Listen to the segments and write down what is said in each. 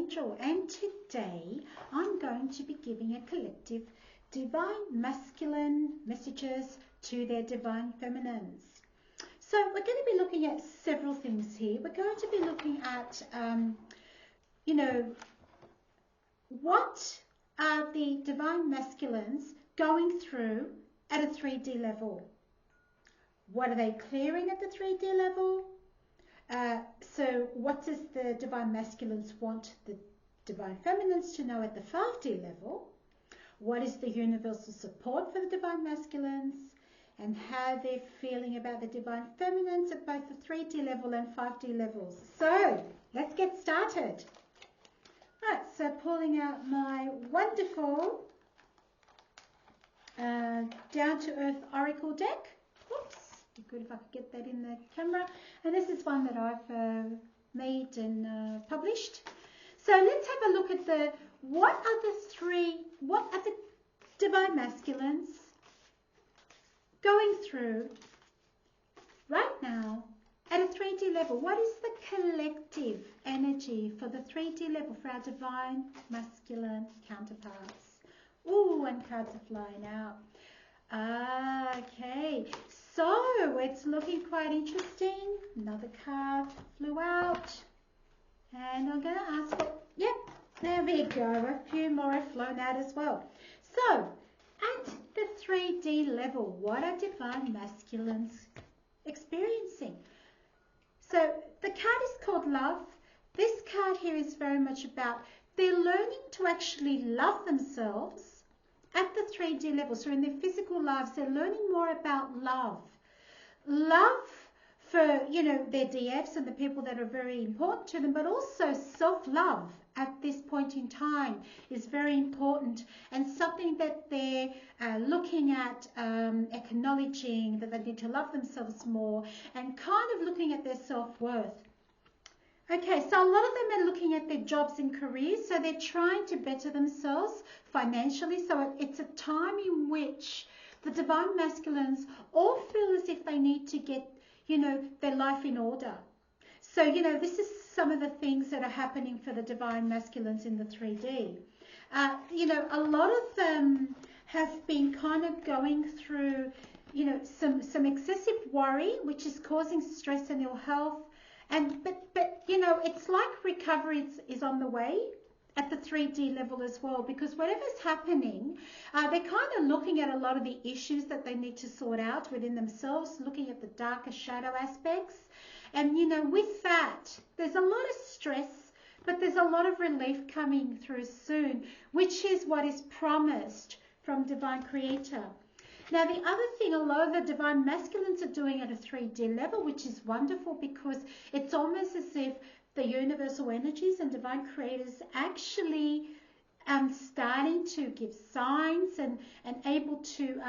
Angel, and today I'm going to be giving a collective divine masculine messages to their divine feminines. So we're going to be looking at several things here. We're going to be looking at, what are the divine masculines going through at a 3D level? What are they clearing at the 3D level? So what does the divine masculines want the divine feminines to know at the 5D level? What is the universal support for the divine masculines? And how they're feeling about the divine feminines at both the 3D level and 5D levels. So let's get started. Right, so pulling out my wonderful down-to-earth oracle deck. Whoops, be good if I could get that in the camera. And this is one that I've made and published. So let's have a look at what are the divine masculines going through right now at a 3D level. What is the collective energy for the 3D level for our divine masculine counterparts? Ooh, and cards are flying out. Okay, so it's looking quite interesting. Another card flew out. And I'm going to ask for, yep, there we go. A few more have flown out as well. So, at the 3D level, what are divine masculines experiencing? So the card is called Love. This card here is very much about they're learning to actually love themselves at the 3D level. So in their physical lives, they're learning more about love. Love for, their DFs and the people that are very important to them, but also self-love at this point in time is very important and something that they're looking at, acknowledging that they need to love themselves more and kind of looking at their self-worth. Okay, so a lot of them are looking at their jobs and careers, so they're trying to better themselves financially. So it's a time in which the divine masculines all feel as if they need to get, their life in order. So, this is some of the things that are happening for the divine masculines in the 3D. A lot of them have been kind of going through, some excessive worry, which is causing stress and ill health. But it's like recovery is on the way at the 3D level as well, because whatever's happening, they're kind of looking at a lot of the issues that they need to sort out within themselves, looking at the darker shadow aspects. And, with that, there's a lot of stress, but there's a lot of relief coming through soon, which is what is promised from Divine Creator. Now, the other thing a lot of the divine masculines are doing at a 3D level, which is wonderful because it's almost as if the universal energies and divine creators actually starting to give signs and able to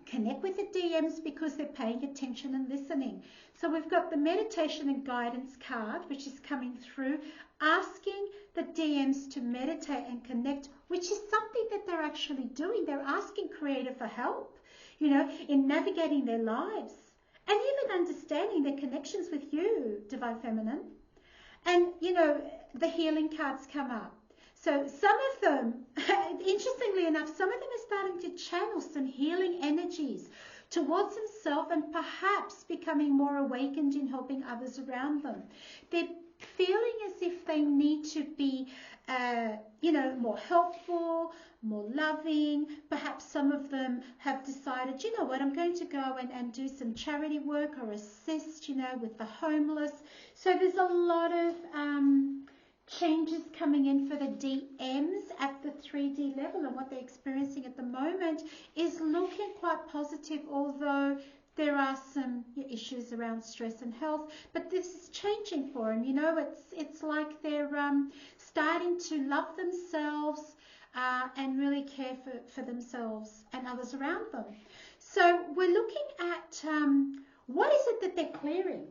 connect with the DMs because they're paying attention and listening. So we've got the meditation and guidance card, which is coming through, asking the DMs to meditate and connect, which is something that they're actually doing. They're asking Creator for help, in navigating their lives and even understanding their connections with you, Divine Feminine. And, the healing cards come up. So some of them, interestingly enough, some of them are starting to channel some healing energies towards themselves and perhaps becoming more awakened in helping others around them. They're feeling as if they need to be, more helpful, more loving. Perhaps some of them have decided, I'm going to go and do some charity work or assist, with the homeless. So there's a lot of changes coming in for the DMs at the 3D level, and what they're experiencing at the moment is looking quite positive, although there are some issues around stress and health, but this is changing for them. It's like they're starting to love themselves and really care for themselves and others around them. So we're looking at what is it that they're clearing.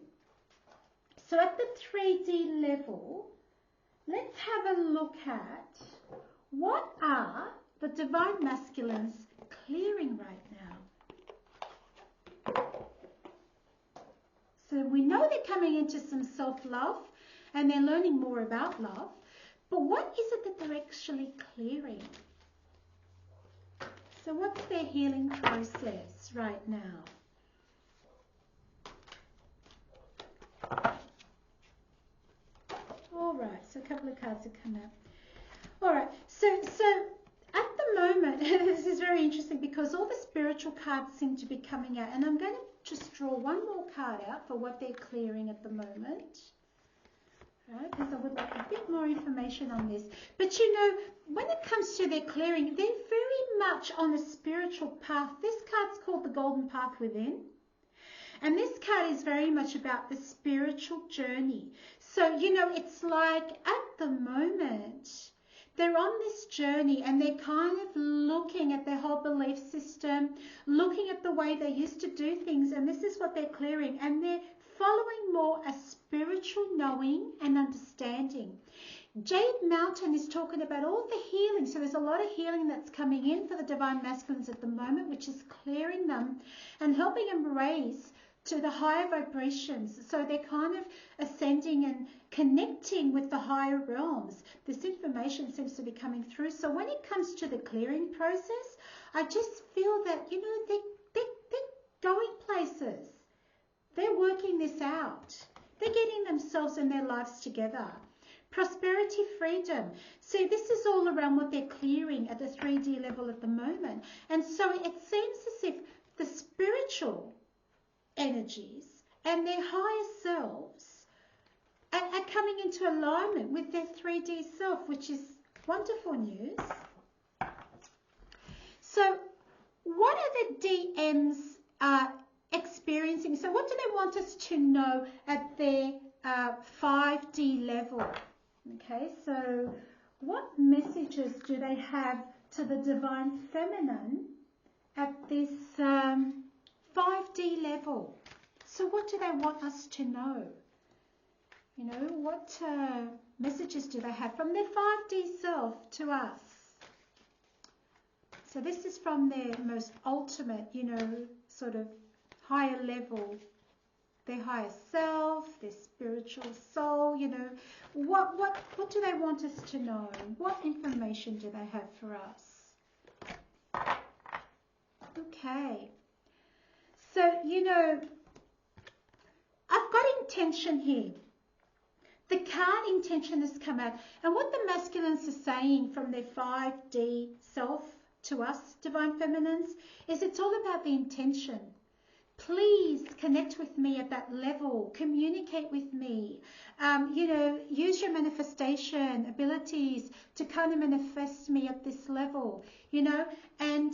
So at the 3D level, let's have a look at what are the divine masculines clearing right now. So we know they're coming into some self-love and they're learning more about love, But what is it that they're actually clearing? So what's their healing process right now? All right, so a couple of cards have come out. All right, so at the moment, this is very interesting because all the spiritual cards seem to be coming out, and I'm going to just draw one more card out for what they're clearing at the moment. Right, because I would like a bit more information on this. But you know, when it comes to their clearing, they're very much on a spiritual path. This card's called the Golden Path Within. And this card is very much about the spiritual journey. So, you know, it's like at the moment, they're on this journey and they're kind of looking at their whole belief system, looking at the way they used to do things, and this is what they're clearing. And they're following more a spiritual knowing and understanding. Jade Mountain is talking about all the healing. So there's a lot of healing that's coming in for the Divine Masculines at the moment, which is clearing them and helping them raise to the higher vibrations. So they're kind of ascending and connecting with the higher realms. This information seems to be coming through. So when it comes to the clearing process, I just feel that, you know, they're going places. They're working this out. They're getting themselves and their lives together. Prosperity, freedom. See, this is all around what they're clearing at the 3D level at the moment. And so it seems as if the spiritual energies and their higher selves are coming into alignment with their 3D self, which is wonderful news. So what are the DMs experiencing? So what do they want us to know at their 5D level? Okay, so what messages do they have to the Divine Feminine at this 5D level? So what do they want us to know? You know, what messages do they have from their 5D self to us? So this is from their most ultimate, you know, sort of higher level, their higher self, their spiritual soul, you know. What do they want us to know? What information do they have for us? Okay. So, you know, I've got intention here. The card intention has come out. And what the masculines are saying from their 5D self to us, Divine Feminines, is it's all about the intention. Please connect with me at that level. Communicate with me. You know, use your manifestation abilities to kind of manifest me at this level, you know. And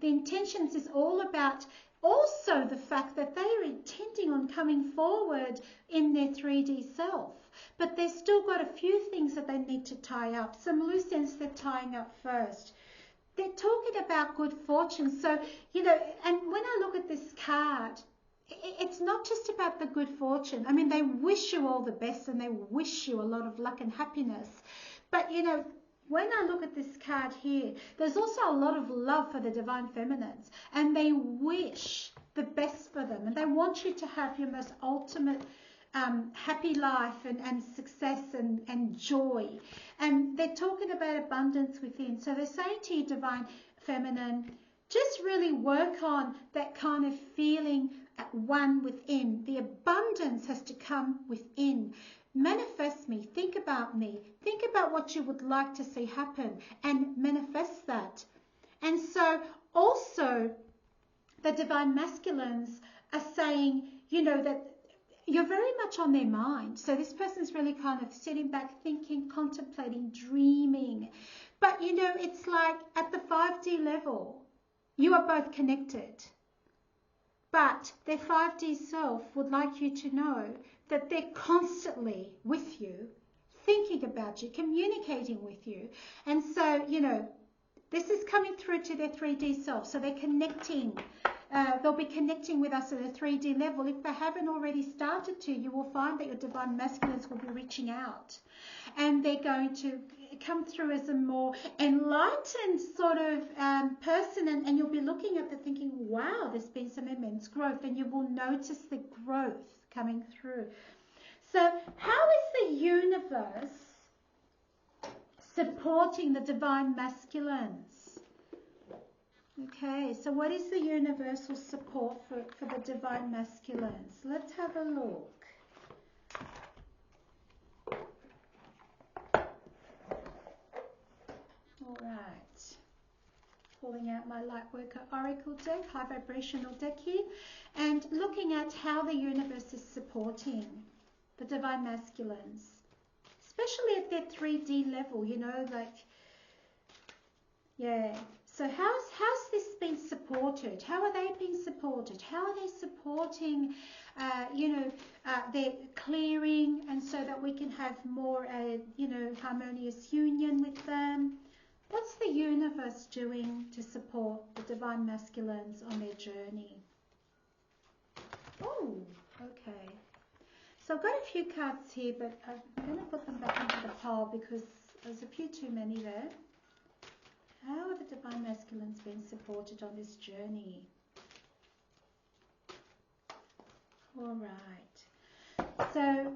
the intentions is all about also the fact that they are intending on coming forward in their 3D self. But they've still got a few things that they need to tie up. Some loose ends they're tying up first. They're talking about good fortune. So, you know, and when I look at this card, it's not just about the good fortune. I mean, they wish you all the best and they wish you a lot of luck and happiness. But, you know, when I look at this card here, there's also a lot of love for the Divine Feminines. And they wish the best for them. And they want you to have your most ultimate happy life and success and joy. And they're talking about abundance within. So they're saying to you, Divine Feminine, just really work on that kind of feeling at one within. The abundance has to come within. Manifest me. Think about me. Think about what you would like to see happen and manifest that. And so also the Divine Masculines are saying, you know, that you're very much on their mind. So this person's really kind of sitting back, thinking, contemplating, dreaming. But, you know, it's like at the 5D level, you are both connected. But their 5D self would like you to know that they're constantly with you, thinking about you, communicating with you. And so, you know, this is coming through to their 3D self. So they're connecting. They'll be connecting with us at a 3D level. If they haven't already started to, you will find that your Divine Masculines will be reaching out. And they're going to come through as a more enlightened sort of person. And you'll be looking at it thinking, wow, there's been some immense growth. And you will notice the growth coming through. So how is the universe supporting the divine masculines. Okay, so what is the universal support for the divine masculines? Let's have a look. All right. Pulling out my Lightworker Oracle deck, high vibrational deck here, and looking at how the universe is supporting the divine masculines, especially at their 3D level, you know, like, yeah. So how's this been supported? How are they being supported? How are they supporting, their clearing, and so that we can have more, harmonious union with them? What's the universe doing to support the divine masculines on their journey? Oh, okay. So I've got a few cards here, but I'm going to put them back into the pile because there's a few too many there. How are the divine masculines being supported on this journey? All right. So,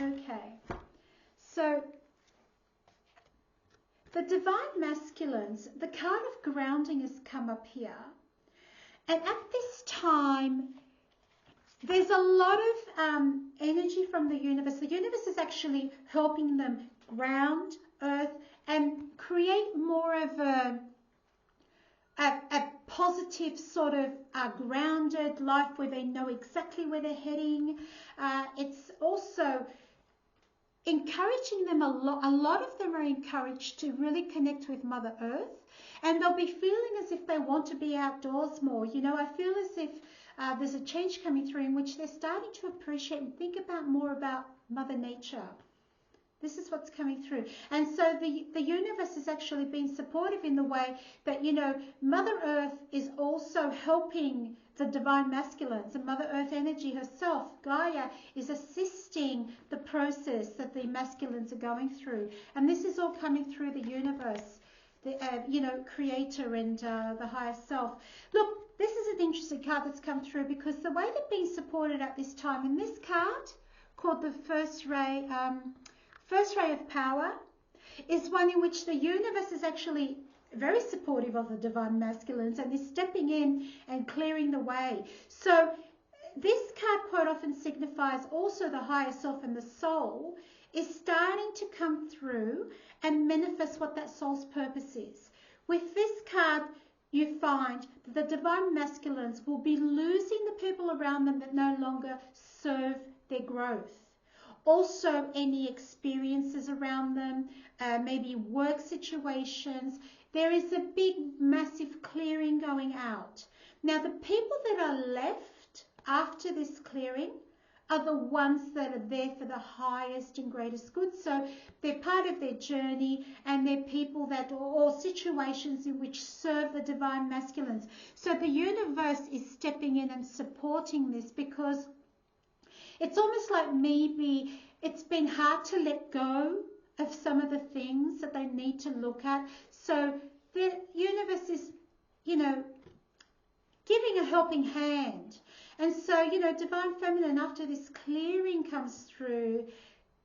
okay. So, the divine masculines, the card of grounding has come up here. And at this time, there's a lot of energy from the universe. The universe is actually helping them ground, earth, and create more of a positive sort of grounded life where they know exactly where they're heading. It's also encouraging them a lot. A lot of them are encouraged to really connect with Mother Earth, and they'll be feeling as if they want to be outdoors more. You know, I feel as if there's a change coming through in which they're starting to appreciate and think about more about Mother Nature. This is what's coming through. And so the universe has actually been supportive in the way that, you know, Mother Earth is also helping the divine masculines, and Mother Earth energy herself, Gaia, is assisting the process that the masculines are going through. And this is all coming through the universe, the creator and the higher self. Look, this is an interesting card that's come through because the way they're being supported at this time, in this card called the First Ray of Power, is one in which the universe is actually very supportive of the divine masculines and is stepping in and clearing the way. So this card quite often signifies also the higher self, and the soul is starting to come through and manifest what that soul's purpose is. With this card, you find that the divine masculines will be losing the people around them that no longer serve their growth. Also, any experiences around them, maybe work situations. There is a big, massive clearing going out. Now, the people that are left after this clearing are the ones that are there for the highest and greatest good. So they're part of their journey, and they're people that, or situations in which serve the divine masculines. So the universe is stepping in and supporting this, because it's almost like maybe it's been hard to let go of some of the things that they need to look at. So the universe is, giving a helping hand. And so, divine feminine, after this clearing comes through,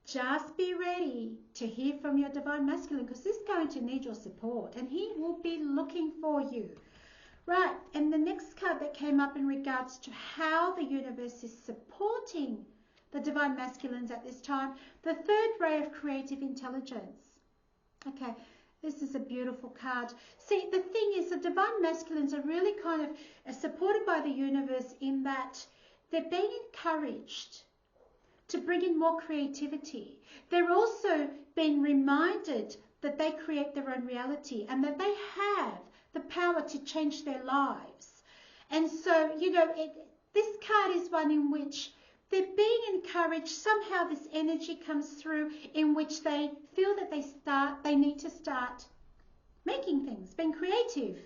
just be ready to hear from your divine masculine, because he's going to need your support and he will be looking for you. Right, and the next card that came up in regards to how the universe is supporting the divine masculines at this time, the third ray of creative intelligence. Okay, this is a beautiful card. See, the thing is, the divine masculines are really kind of supported by the universe in that they're being encouraged to bring in more creativity. They're also being reminded that they create their own reality and that they have the power to change their lives. And so, this card is one in which they're being encouraged. Somehow this energy comes through in which they feel that they need to start making things, being creative,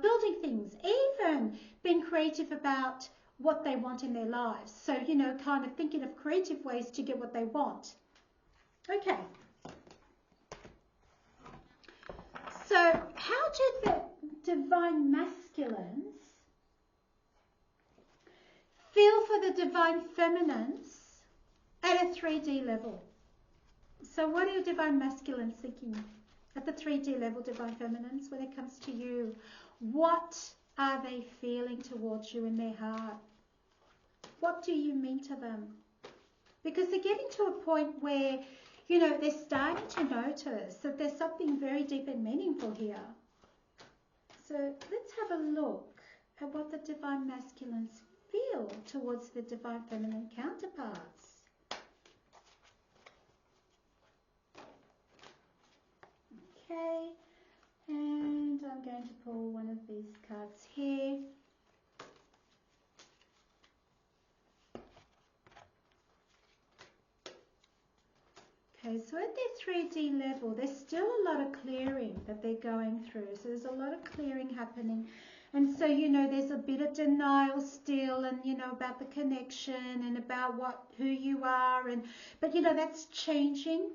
building things, even being creative about what they want in their lives. So, kind of thinking of creative ways to get what they want. Okay. So how do the divine masculines feel for the divine feminines at a 3D level? So what are your divine masculines thinking at the 3D level, divine feminines, when it comes to you? What are they feeling towards you in their heart? What do you mean to them? Because they're getting to a point where, you know, they're starting to notice that there's something very deep and meaningful here. So let's have a look at what the divine masculines feel towards the divine feminine counterparts. Okay, and I'm going to pull one of these cards here. Okay, so at their 3D level, there's still a lot of clearing that they're going through. So there's a lot of clearing happening. And so, you know, there's a bit of denial still, and, you know, about the connection and about who you are. But, you know, that's changing.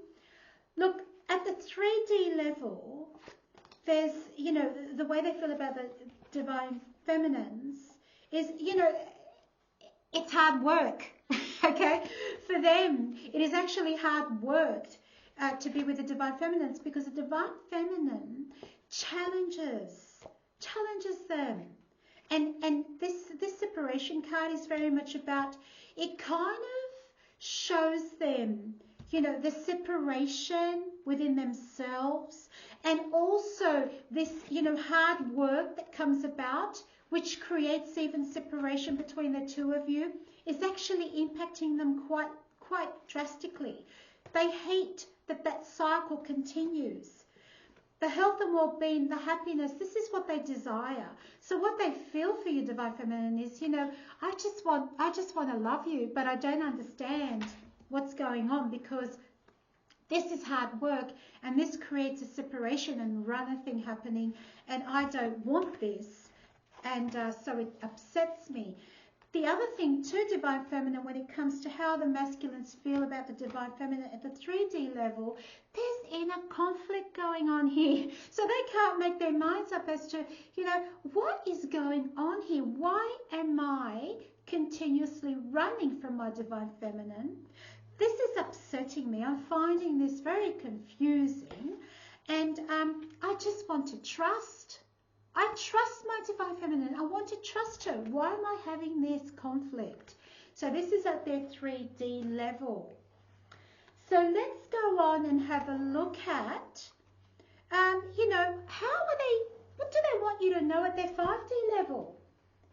Look, at the 3D level, there's, you know, the way they feel about the divine feminines is, you know, it's hard work. Okay, for them, it is actually hard work to be with the divine feminines, because the divine feminine challenges them, and this separation card is very much about, it kind of shows them, you know, the separation within themselves, and also this, you know, hard work that comes about, which creates even separation between the two of you, is actually impacting them quite drastically. They hate that cycle continues. The health and well-being, the happiness, this is what they desire. So what they feel for you, divine feminine, is, you know, I just want to love you, but I don't understand what's going on, because this is hard work, and this creates a separation and runner thing happening, and I don't want this, and so it upsets me. The other thing too, divine feminine, when it comes to how the masculines feel about the divine feminine at the 3D level, there's inner conflict going on here. So they can't make their minds up as to, you know, what is going on here? Why am I continuously running from my divine feminine? This is upsetting me. I'm finding this very confusing, and I just want to trust. I trust my divine feminine. I want to trust her. Why am I having this conflict? So this is at their 3D level. So let's go on and have a look at, you know, what do they want you to know at their 5D level?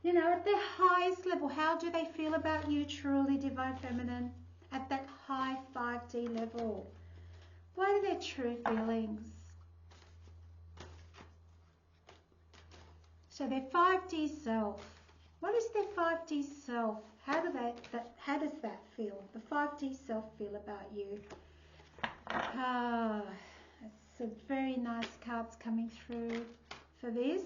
You know, at their highest level, how do they feel about you truly, divine feminine, at that high 5D level? What are their true feelings? So their 5D self. What is their 5D self? How does that feel? The 5D self feel about you? It's a very nice cards coming through for this.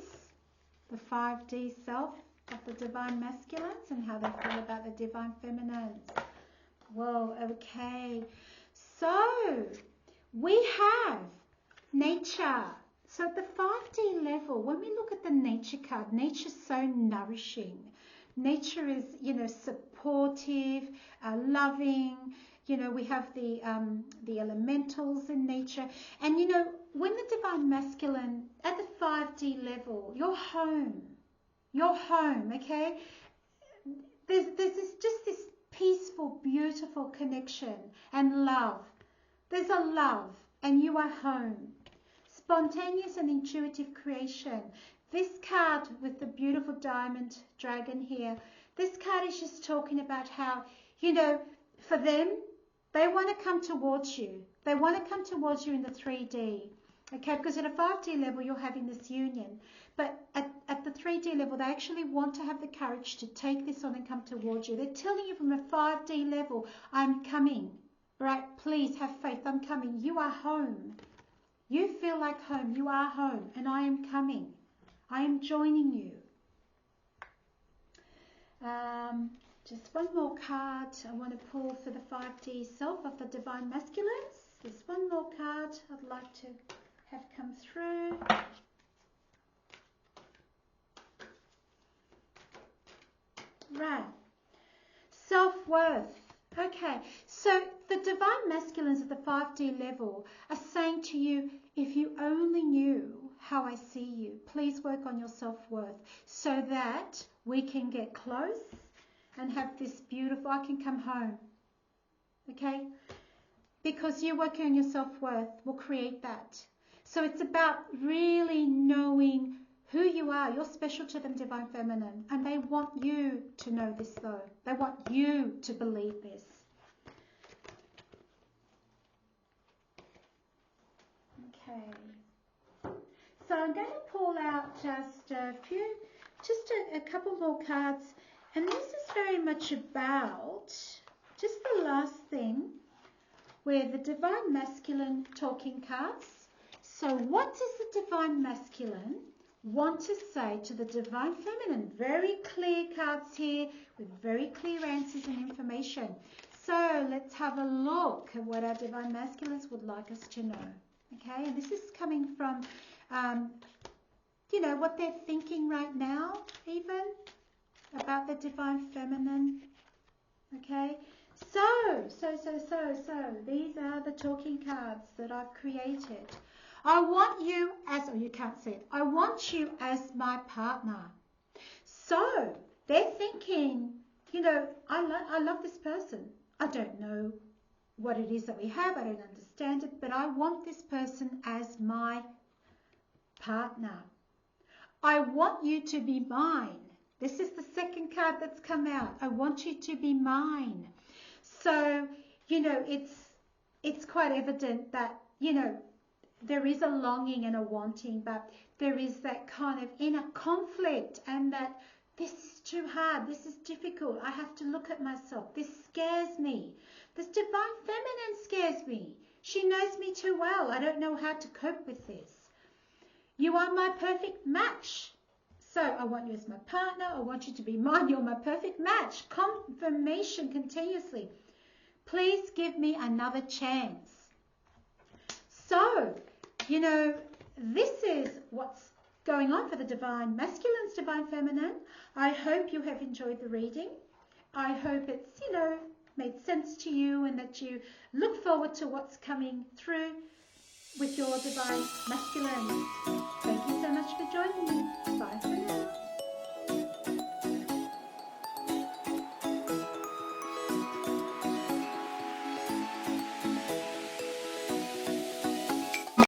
The 5D self of the divine masculines, and how they feel about the divine feminines. Whoa, okay. So we have nature. So at the 5D level, when we look at the nature card, nature's so nourishing. Nature is, you know, supportive, loving. You know, we have the elementals in nature. And, you know, when the divine masculine, at the 5D level, your home, okay? There's just this peaceful, beautiful connection and love. There's a love, and you are home. Spontaneous and intuitive creation. This card with the beautiful diamond dragon here, this card is just talking about how, you know, for them, they want to come towards you. They want to come towards you in the 3D. Okay, because at a 5D level, you're having this union. But at the 3D level, they actually want to have the courage to take this on and come towards you. They're telling you from a 5D level, I'm coming. Right? Please have faith. I'm coming. You are home. You feel like home. You are home. And I am coming. I am joining you. Just one more card I want to pull for the 5D self of the divine masculines. There's one more card I'd like to have come through. Right. Self-worth. Okay, so the divine masculines at the 5D level are saying to you, if you only knew how I see you, please work on your self-worth so that we can get close and have this beautiful, I can come home. Okay? Because you working on your self-worth will create that. So it's about really knowing who you are. You're special to them, Divine Feminine. And they want you to know this though. They want you to believe this. Okay. So I'm going to pull out just a couple more cards. And this is very much about just the last thing where the Divine Masculine talking cards. So what does the Divine Masculine want to say to the Divine Feminine? Very clear cards here with very clear answers and information. So let's have a look at what our Divine Masculines would like us to know. Okay, and this is coming from, what they're thinking right now, even about the Divine Feminine. Okay, so these are the talking cards that I've created. I want you as, you can't see it, I want you as my partner. So they're thinking, I love this person. I don't know what it is that we have. I don't understand it, but I want this person as my partner. I want you to be mine. This is the second card that's come out. I want you to be mine. So, it's quite evident that, there is a longing and a wanting, but there is that kind of inner conflict and that this is too hard, this is difficult, I have to look at myself, this scares me. This Divine Feminine scares me. She knows me too well. I don't know how to cope with this. You are my perfect match. So I want you as my partner. I want you to be mine. You're my perfect match. Confirmation continuously. Please give me another chance. So, this is what's going on for the Divine Masculines, Divine Feminine. I hope you have enjoyed the reading. I hope it's, made sense to you and that you look forward to what's coming through with your Divine Masculine. Thank you so much for joining me. Bye for now.